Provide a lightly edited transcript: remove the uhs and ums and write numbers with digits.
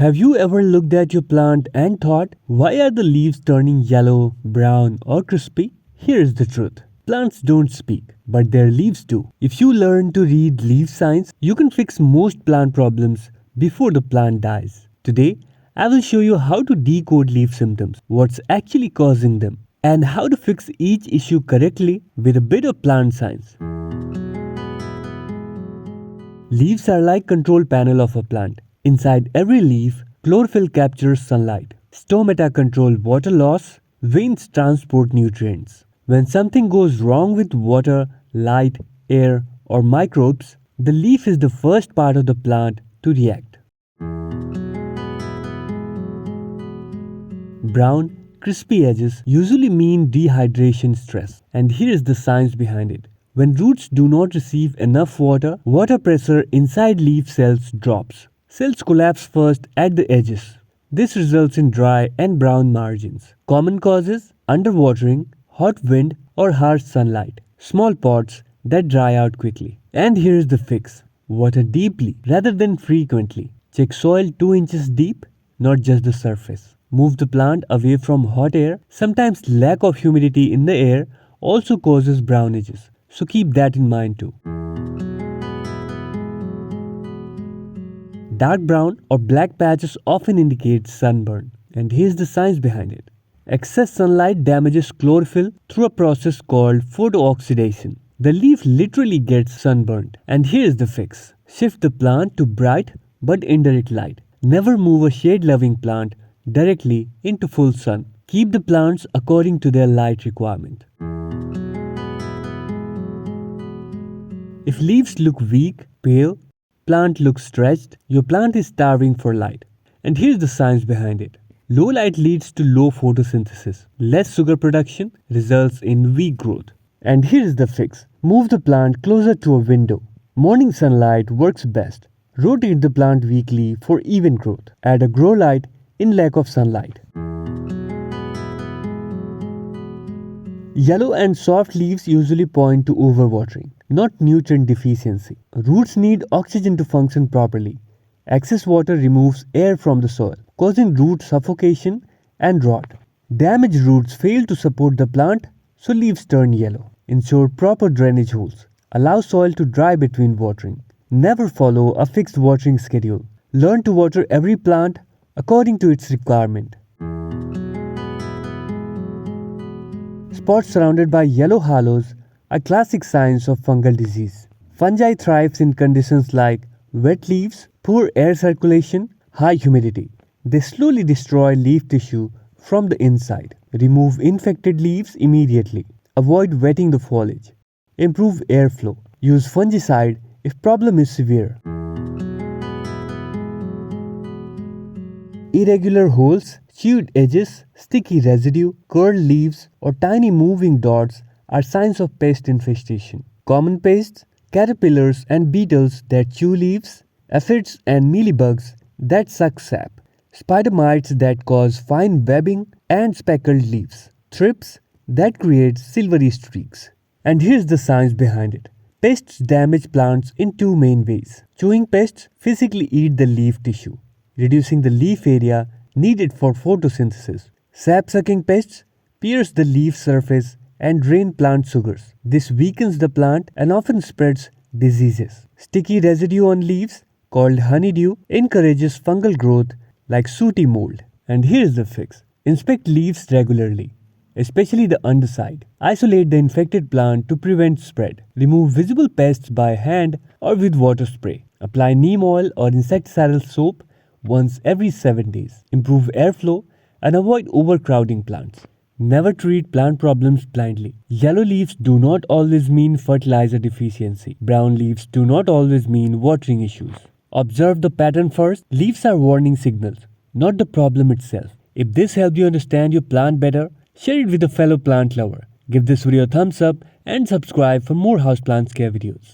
Have you ever looked at your plant and thought, why are the leaves turning yellow, brown, or crispy? Here's the truth. Plants don't speak, but their leaves do. If you learn to read leaf signs, you can fix most plant problems before the plant dies. Today, I will show you how to decode leaf symptoms, what's actually causing them, and how to fix each issue correctly with a bit of plant science. Leaves are like control panel of a plant. Inside every leaf, chlorophyll captures sunlight. Stomata control water loss. Veins transport nutrients. When something goes wrong with water, light, air, or microbes, the leaf is the first part of the plant to react. Brown, crispy edges usually mean dehydration stress, and here is the science behind it. When roots do not receive enough water, water pressure inside leaf cells drops. Cells collapse first at the edges. This results in dry and brown margins. Common causes: underwatering, hot wind, or harsh sunlight. Small pots that dry out quickly. And here's the fix. Water deeply rather than frequently. Check soil 2 inches deep, not just the surface. Move the plant away from hot air. Sometimes lack of humidity in the air also causes brown edges. So keep that in mind too. Dark brown or black patches often indicate sunburn, and here's the science behind it. Excess sunlight damages chlorophyll through a process called photooxidation. The leaf literally gets sunburned, and here's the fix. Shift the plant to bright but indirect light. Never move a shade-loving plant directly into full sun. Keep the plants according to their light requirement. If leaves look weak, pale, plant looks stretched, your plant is starving for light. And here's the science behind it. Low light leads to low photosynthesis. Less sugar production results in weak growth. And here's the fix. Move the plant closer to a window. Morning sunlight works best. Rotate the plant weekly for even growth. Add a grow light in lack of sunlight. Yellow and soft leaves usually point to overwatering, not nutrient deficiency. Roots need oxygen to function properly. Excess water removes air from the soil, causing root suffocation and rot. Damaged roots fail to support the plant, so leaves turn yellow. Ensure proper drainage holes. Allow soil to dry between watering. Never follow a fixed watering schedule. Learn to water every plant according to its requirement. Spots surrounded by yellow halos are classic signs of fungal disease. Fungi thrives in conditions like wet leaves, poor air circulation, high humidity. They slowly destroy leaf tissue from the inside. Remove infected leaves immediately. Avoid wetting the foliage. Improve airflow. Use fungicide if problem is severe. Irregular holes, chewed edges, sticky residue, curled leaves, or tiny moving dots are signs of pest infestation. Common pests: caterpillars and beetles that chew leaves, aphids and mealybugs that suck sap, spider mites that cause fine webbing and speckled leaves, thrips that create silvery streaks. And here's the science behind it. Pests damage plants in 2 main ways. Chewing pests physically eat the leaf tissue, reducing the leaf area needed for photosynthesis. Sap-sucking pests pierce the leaf surface and drain plant sugars. This weakens the plant and often spreads diseases. Sticky residue on leaves, called honeydew, encourages fungal growth like sooty mold. And here's the fix. Inspect leaves regularly, especially the underside. Isolate the infected plant to prevent spread. Remove visible pests by hand or with water spray. Apply neem oil or insecticidal soap once every 7 days. Improve airflow and avoid overcrowding plants. Never treat plant problems blindly. Yellow leaves do not always mean fertilizer deficiency. Brown leaves do not always mean watering issues. Observe the pattern first. Leaves are warning signals, not the problem itself. If this helped you understand your plant better, share it with a fellow plant lover. Give this video a thumbs up and subscribe for more houseplant care videos.